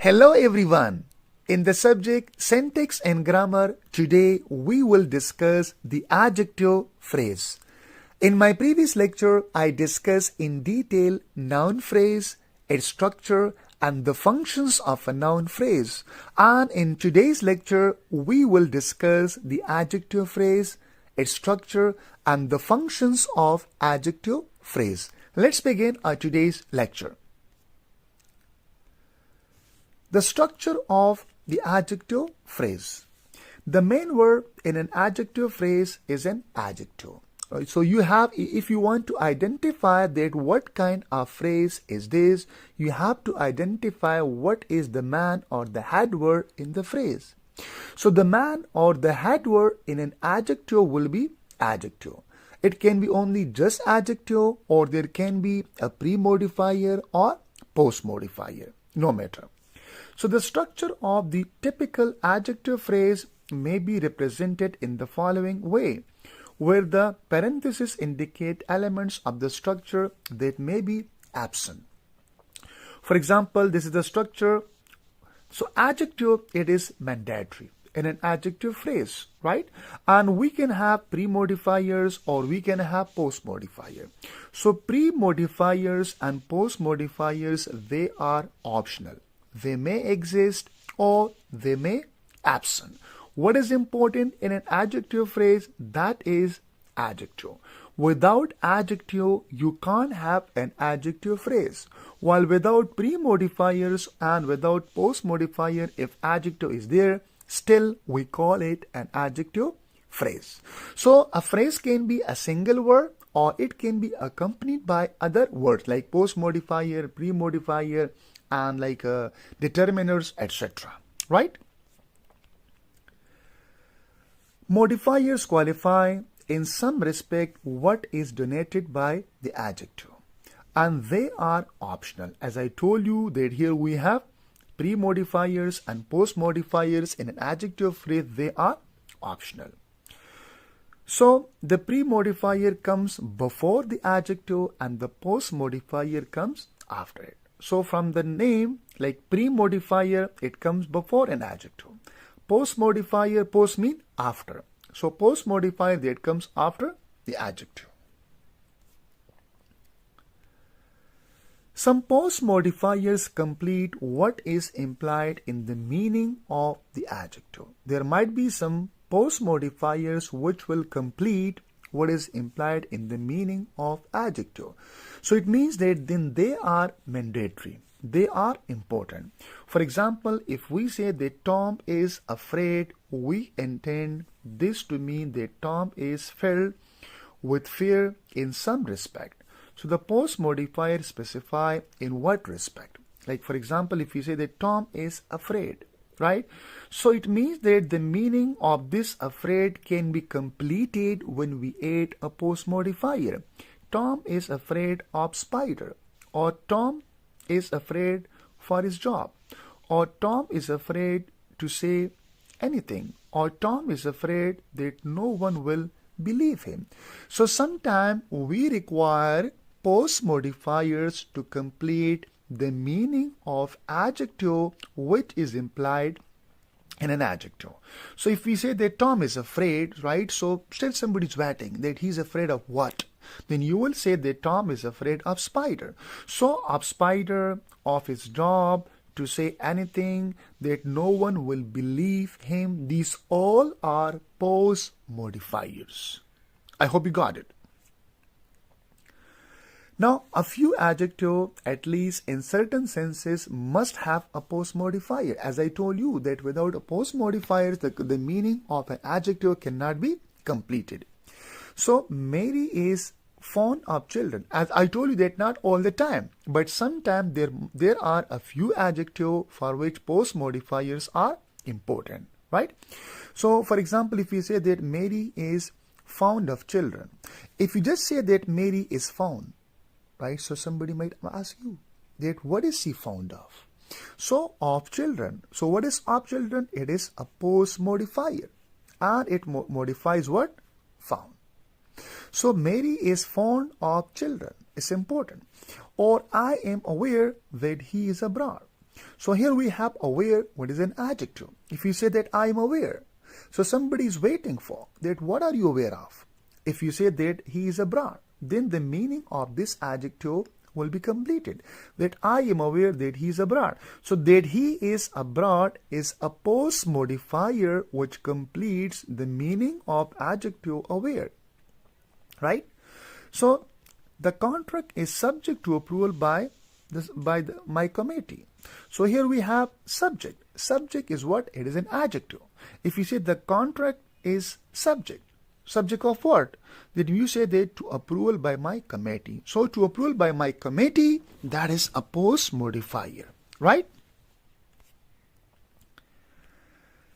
Hello everyone. In the subject syntax and grammar, today we will discuss the adjective phrase. In my previous lecture, I discussed in detail noun phrase, its structure, and the functions of a noun phrase. And in today's lecture, we will discuss the adjective phrase, its structure, and the functions of adjective phrase. Let's begin our today's lecture. The structure of the adjective phrase. The main verb in an adjective phrase is an adjective. So you have, if you want to identify that what kind of phrase is this, you have to identify what is the man or the head word in the phrase. So the man or the head word in an adjective will be adjective. It can be only just adjective, or there can be a pre-modifier or post-modifier, no matter. So the structure of the typical adjective phrase may be represented in the following way, where the parentheses indicate elements of the structure that may be absent. For example, this is the structure. So adjective, it is mandatory in an adjective phrase, right? And we can have pre-modifiers or we can have post-modifier. So pre-modifiers and post-modifiers, they are optional. They may exist or they may absent. What is important in an adjective phrase? That is adjective. Without adjective, you can't have an adjective phrase. While without pre-modifiers and without post-modifier, if adjective is there, still we call it an adjective phrase. So a phrase can be a single word or it can be accompanied by other words like post-modifier, pre-modifier, and like determiners, etc. Right? Modifiers qualify in some respect what is denoted by the adjective, and they are optional. As I told you that here we have pre-modifiers and post-modifiers in an adjective phrase, they are optional. So the pre-modifier comes before the adjective and the post-modifier comes after it. So from the name, like pre-modifier, it comes before an adjective. Post-modifier, post mean after. So post-modifier, that comes after the adjective. Some post-modifiers complete what is implied in the meaning of the adjective. There might be some post-modifiers which will complete what is implied in the meaning of adjective. So it means that then they are mandatory. They are important. For example, if we say that Tom is afraid, we intend this to mean that Tom is filled with fear in some respect. So the post modifier specify in what respect. Like for example, if you say that Tom is afraid, right? So it means that the meaning of this afraid can be completed when we add a post modifier. Tom is afraid of spider, or Tom is afraid for his job, or Tom is afraid to say anything, or Tom is afraid that no one will believe him. So sometimes we require post modifiers to complete the meaning of adjective which is implied in an adjective. So if we say that Tom is afraid, right? So still somebody is waiting that he's afraid of what? Then you will say that Tom is afraid of spider. So of spider, of his job, to say anything, that no one will believe him. These all are post modifiers. I hope you got it. Now, a few adjectives, at least in certain senses, must have a post modifier. As I told you that without a post modifier, the meaning of an adjective cannot be completed. So, Mary is fond of children. As I told you that not all the time, but sometimes there are a few adjectives for which post modifiers are important, right? So, for example, if you say that Mary is fond of children, if you just say that Mary is fond, right? So somebody might ask you that what is she fond of? So of children. So what is of children? It is a post modifier, and it modifies what? Found. So Mary is fond of children. It's important. Or I am aware that he is abroad. So here we have aware, what is an adjective. If you say that I am aware, so somebody is waiting for that, what are you aware of? If you say that he is abroad, then the meaning of this adjective will be completed, that I am aware that he is abroad. So that he is abroad is a post modifier which completes the meaning of adjective aware, right? So the contract is subject to approval by my committee. So here we have subject. Subject is what? It is an adjective. If you say the contract is subject, subject of what? Then you say that to approval by my committee. So to approval by my committee, that is a post modifier, right?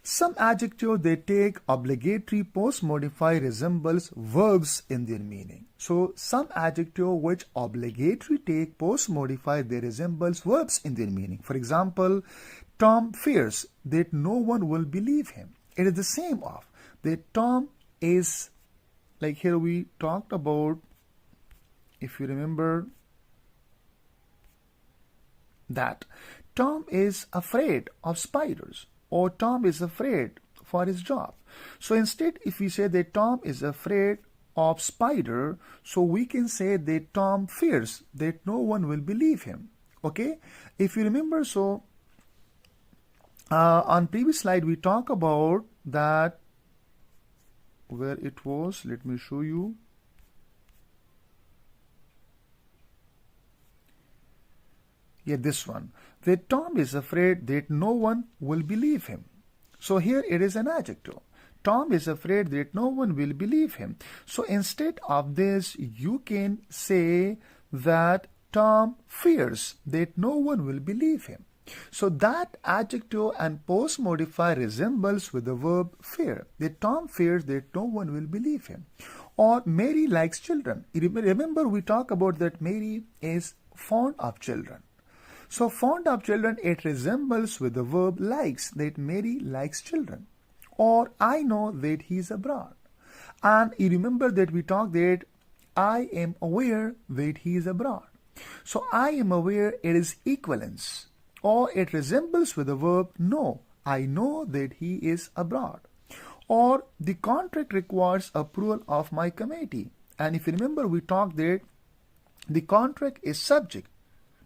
Some adjectives, they take obligatory post modifier resembles verbs in their meaning. So some adjective which obligatory take post modifier, they resembles verbs in their meaning. For example, Tom fears that no one will believe him. It is the same of that Tom is, like here we talked about, if you remember, that Tom is afraid of spiders, or Tom is afraid for his job. So instead, if we say that Tom is afraid of spider, so we can say that Tom fears that no one will believe him. Okay, if you remember, so on previous slide we talk about that, where it was, let me show you. Yeah, this one, that Tom is afraid that no one will believe him. So here it is an adjective. Tom is afraid that no one will believe him. So instead of this, you can say that Tom fears that no one will believe him. So that adjective and post modifier resembles with the verb fear, that Tom fears that no one will believe him. Or Mary likes children. Remember we talk about that Mary is fond of children. So fond of children, it resembles with the verb likes, that Mary likes children. Or I know that he is abroad. And you remember that we talked that I am aware that he is abroad. So I am aware, it is equivalence. Or it resembles with the verb know. I know that he is abroad. Or the contract requires approval of my committee. And if you remember, we talked that the contract is subject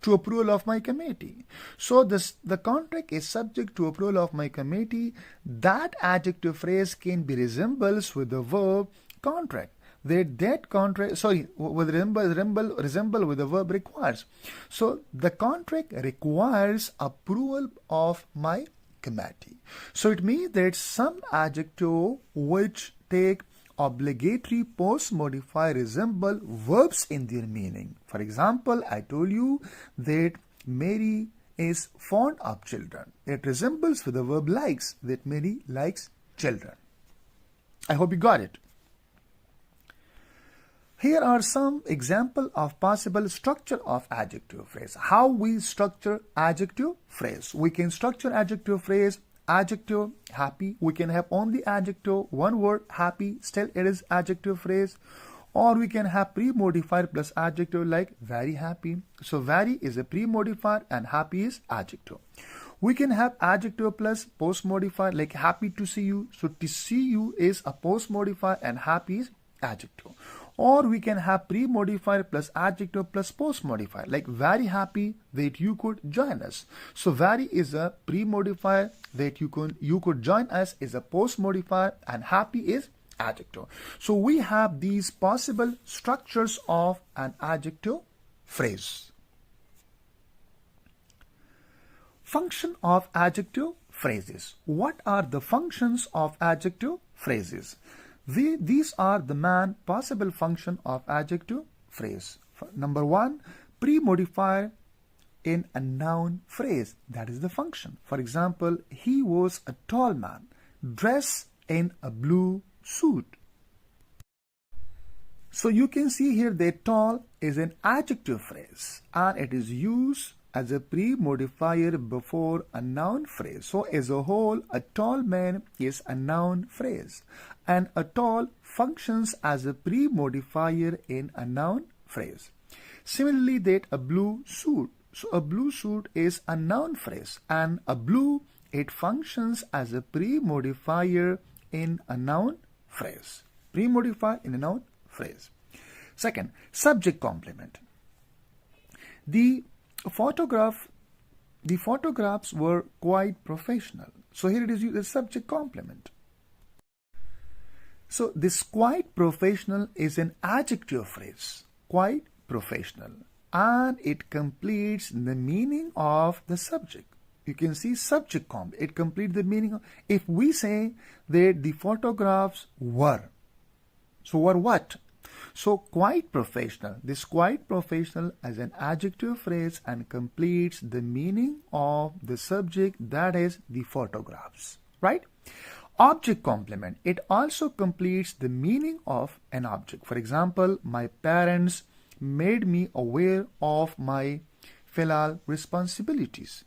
to approval of my committee. So the contract is subject to approval of my committee. That adjective phrase can be resembles with the verb contract. That contract, sorry, with resemble with the verb requires. So the contract requires approval of my committee. So it means that some adjective which take obligatory post modifier resemble verbs in their meaning. For example, I told you that Mary is fond of children. It resembles with the verb likes, that Mary likes children. I hope you got it. Here are some examples of possible structure of adjective phrase. How we structure adjective phrase. We can structure adjective phrase, adjective happy. We can have only adjective, one word happy, still it is adjective phrase. Or we can have pre-modifier plus adjective like very happy. So very is a pre-modifier and happy is adjective. We can have adjective plus post-modifier like happy to see you. So to see you is a post-modifier and happy is adjective. Or we can have pre-modifier plus adjective plus post-modifier like very happy that you could join us. So very is a pre-modifier, that you could join us is a post-modifier, and happy is adjective. So we have these possible structures of an adjective phrase. Function of adjective phrases. What are the functions of adjective phrases? These are the main possible function of adjective phrase. Number one, pre-modifier in a noun phrase. That is the function. For example, he was a tall man, dressed in a blue suit. So you can see here that tall is an adjective phrase and it is used as a pre-modifier before a noun phrase. So as a whole, a tall man is a noun phrase, and a tall functions as a pre-modifier in a noun phrase. Similarly, that a blue suit So a blue suit is a noun phrase, and a blue, it functions as a pre-modifier in a noun phrase. Pre-modifier in a noun phrase. Second, subject complement. The photographs were quite professional. So here it is used as subject complement. So this quite professional is an adjective phrase. Quite professional. And it completes the meaning of the subject. You can see subject complement. It completes the meaning of, if we say that the photographs were. So were what? So quite professional. This quite professional as an adjective phrase and completes the meaning of the subject, that is the photographs. Right? Object complement. It also completes the meaning of an object. For example, my parents made me aware of my filial responsibilities.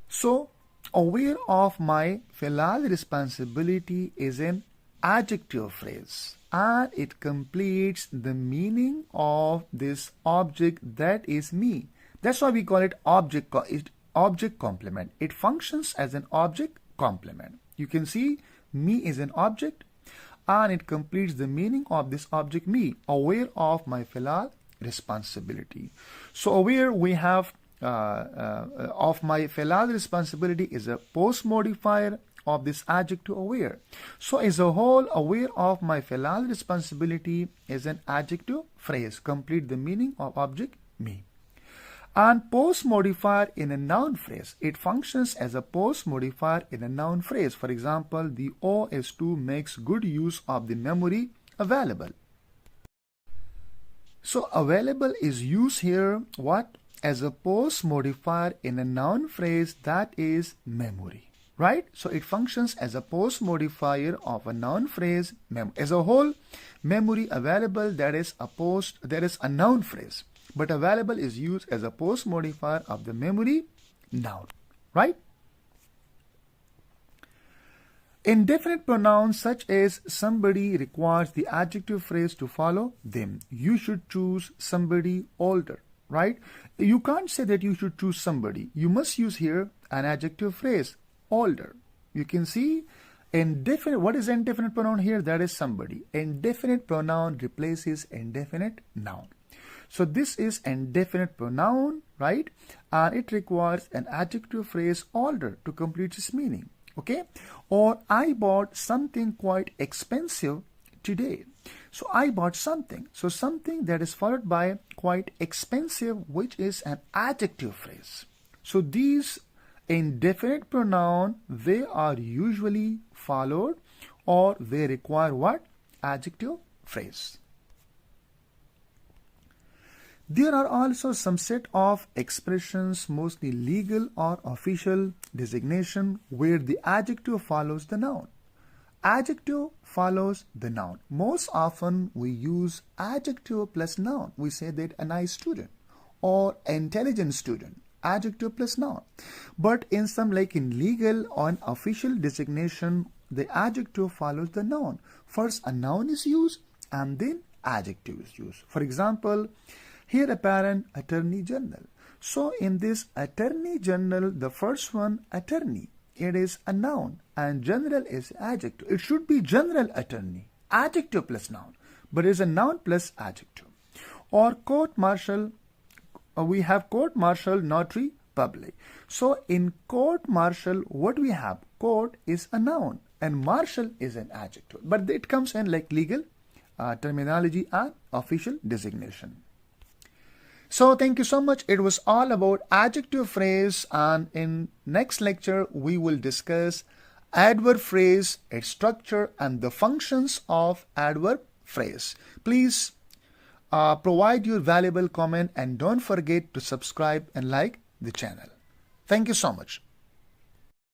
So, aware of my filial responsibility is an adjective phrase and it completes the meaning of this object, that is me. That's why we call it object complement. It functions as an object complement. You can see me is an object and it completes the meaning of this object, me, aware of my filial responsibility. So aware, we have of my filial responsibility is a post modifier of this adjective aware. So as a whole, aware of my filial responsibility is an adjective phrase, complete the meaning of object, me. And post modifier in a noun phrase. It functions as a post modifier in a noun phrase. For example, the OS2 makes good use of the memory available. So available is used here what? As a post modifier in a noun phrase, that is memory. Right? So it functions as a post modifier of a noun phrase. As a whole, memory available, that is a noun phrase. But available is used as a post modifier of the memory noun. Right? Indefinite pronouns such as somebody requires the adjective phrase to follow them. You should choose somebody older. Right? You can't say that you should choose somebody. You must use here an adjective phrase, older. You can see indefinite. What is indefinite pronoun here? That is somebody. Indefinite pronoun replaces indefinite noun. So this is indefinite pronoun, right? And it requires an adjective phrase older to complete its meaning. Okay? Or I bought something quite expensive today. So I bought something. So something that is followed by quite expensive, which is an adjective phrase. So these indefinite pronoun, they are usually followed or they require what? Adjective phrase. There are also some set of expressions, mostly legal or official designation, where the adjective follows the noun. Adjective follows the noun. Most often we use adjective plus noun. We say that a nice student or intelligent student. Adjective plus noun. But in some, like in legal or official designation, the adjective follows the noun. First a noun is used and then adjective is used. For example, here apparent attorney general. So in this attorney general, the first one, attorney, it is a noun and general is adjective. It should be general attorney, adjective plus noun, but it is a noun plus adjective. Or court martial, we have court martial, notary public. So in court martial, what we have? Court is a noun and martial is an adjective, but it comes in like legal terminology and official designation. So thank you so much. It was all about adjective phrase, and in next lecture we will discuss adverb phrase, its structure and the functions of adverb phrase. Please provide your valuable comment and don't forget to subscribe and like the channel. Thank you so much.